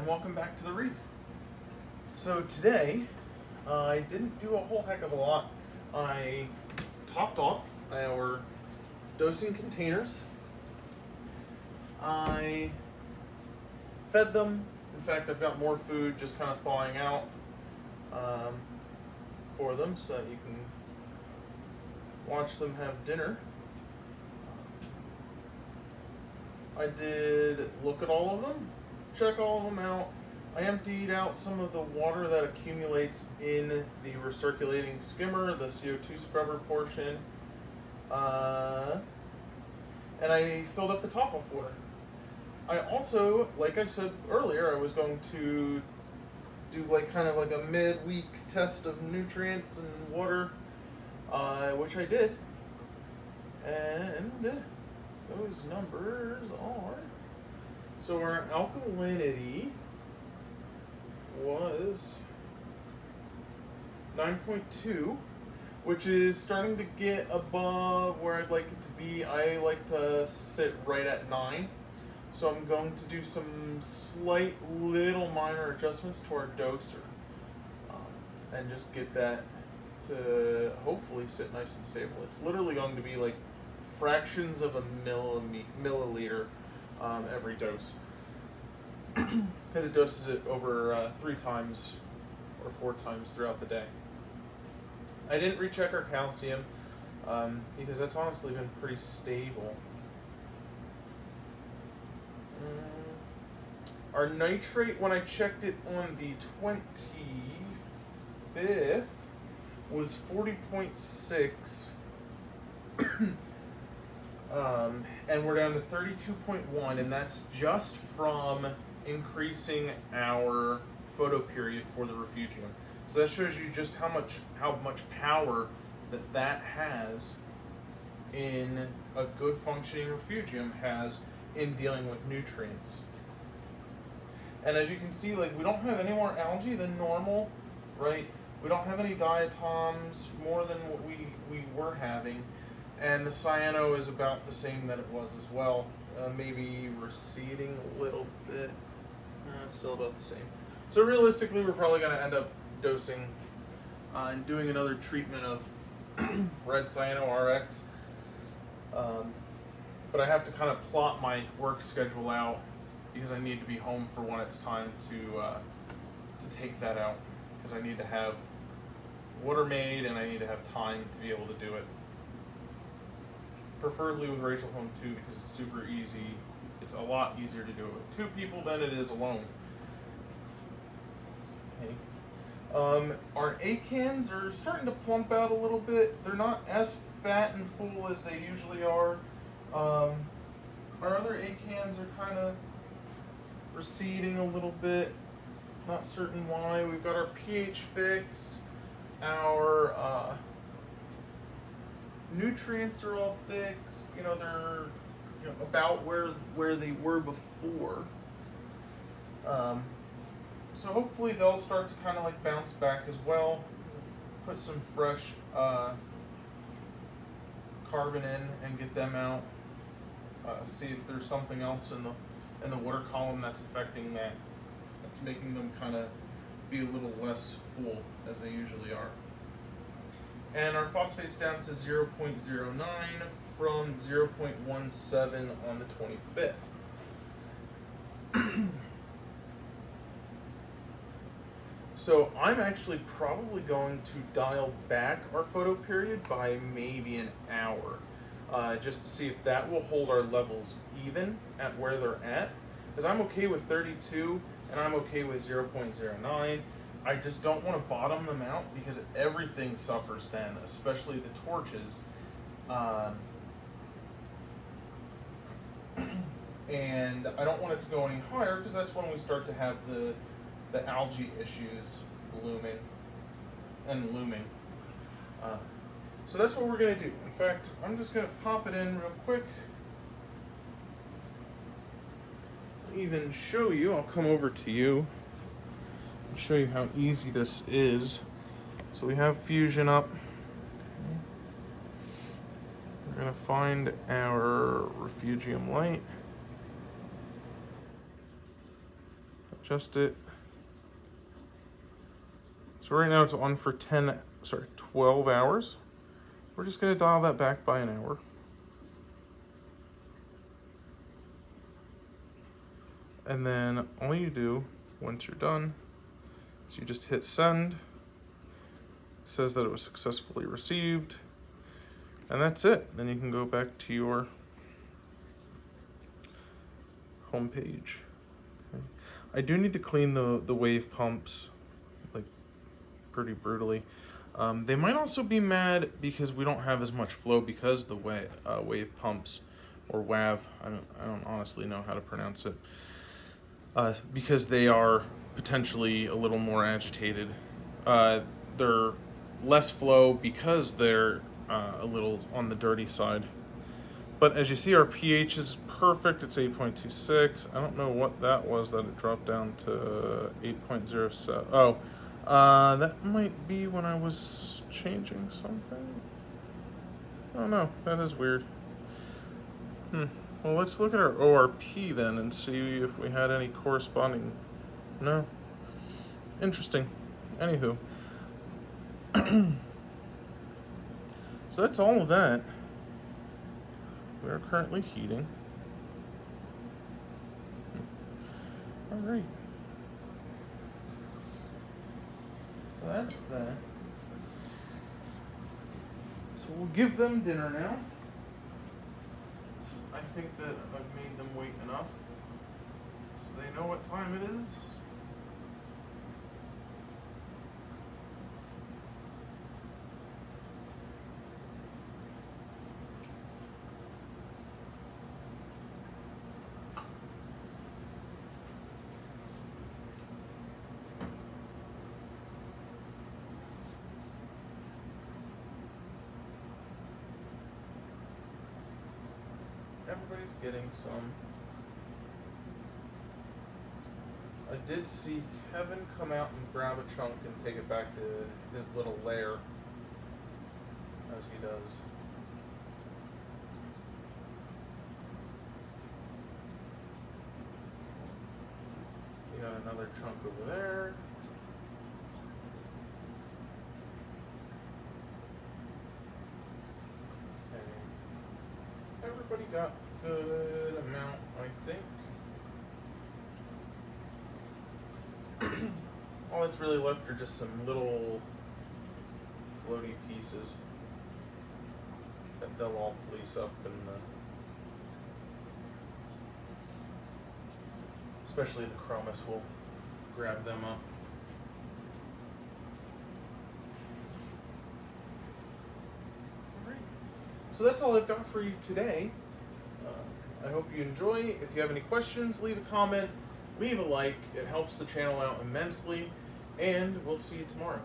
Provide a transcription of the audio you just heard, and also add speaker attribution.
Speaker 1: welcome back to the Reef. So today, I didn't do a whole heck of a lot. I topped off our dosing containers. I fed them. In fact, I've got more food just kind of thawing out for them so that you can watch them have dinner. I did look at all of them, check all of them out. I emptied out some of the water that accumulates in the recirculating skimmer, the CO2 scrubber portion, and I filled up the top-off water. I also, like I said earlier, I was going to do kind of like a midweek test of nutrients and water, which I did, and those numbers are, so our alkalinity was 9.2, which is starting to get above where I'd like it to be. I like to sit right at 9. So I'm going to do some slight little minor adjustments to our doser and just get that to hopefully sit nice and stable. It's literally going to be like fractions of a milliliter every dose, because it doses it over 3 times or 4 times throughout the day. I didn't recheck our calcium because that's honestly been pretty stable. Our nitrate, when I checked it on the 25th, was 40.6. And we're down to 32.1, and that's just from increasing our photo period for the refugium. So that shows you just how much power that has in a good functioning refugium has in dealing with nutrients. And as you can see, we don't have any more algae than normal, right? We don't have any diatoms more than what we were having. And the cyano is about the same that it was as well. Maybe receding a little bit. It's still about the same. So realistically, we're probably going to end up dosing and doing another treatment of red cyano RX. But I have to kind of plot my work schedule out because I need to be home for when it's time to take that out. Because I need to have water made and I need to have time to be able to do it. Preferably with Rachel home too, because it's super easy. It's a lot easier to do it with 2 people than it is alone. Okay. Our A-cans are starting to plump out a little bit. They're not as fat and full as they usually are. Our other A-cans are kind of receding a little bit. Not certain why. We've got our pH fixed. Our nutrients are all fixed. They're about where they were before. So hopefully they'll start to kind of bounce back as well. Put some fresh carbon in and get them out. See if there's something else in the water column that's affecting that. That's making them kind of be a little less full as they usually are. And our phosphate's down to 0.09 from 0.17 on the 25th. So I'm actually probably going to dial back our photo period by maybe an hour, just to see if that will hold our levels even at where they're at. Because I'm okay with 32 and I'm okay with 0.09. I just don't want to bottom them out because everything suffers then, especially the torches. And I don't want it to go any higher because that's when we start to have the algae issues looming. So that's what we're going to do. In fact, I'm just going to pop it in real quick. Even show you, I'll come over to you and show you how easy this is. So we have Fusion up. We're going to find our refugium light. adjust it. So right now it's on for 12 hours. We're just going to dial that back by an hour. And then all you do once you're done is you just hit send. It says that it was successfully received. And that's it. Then you can go back to your home page. Okay. I do need to clean the wave pumps like pretty brutally. They might also be mad because we don't have as much flow because the wave pumps, or WAV, I don't honestly know how to pronounce it, because they are potentially a little more agitated. They're less flow because they're a little on the dirty side. But as you see, our pH is perfect. It's 8.26. I don't know what that was that it dropped down to 8.07. Oh, that might be when I was changing something. Oh no, that is weird. Well, let's look at our ORP then and see if we had any corresponding. No. Interesting. Anywho. So that's all of that. We are currently heating. All right. So that's that. So we'll give them dinner now. So I think that I've made them wait enough so they know what time it is. Everybody's getting some. I did see Kevin come out and grab a chunk and take it back to his little lair, as he does. We got another chunk over there. Everybody got a good amount, I think. All that's really left are just some little floaty pieces that they'll all police up and especially the chromis will grab them up. So that's all I've got for you today. I hope you enjoy. If you have any questions, leave a comment, leave a like. It helps the channel out immensely, and we'll see you tomorrow.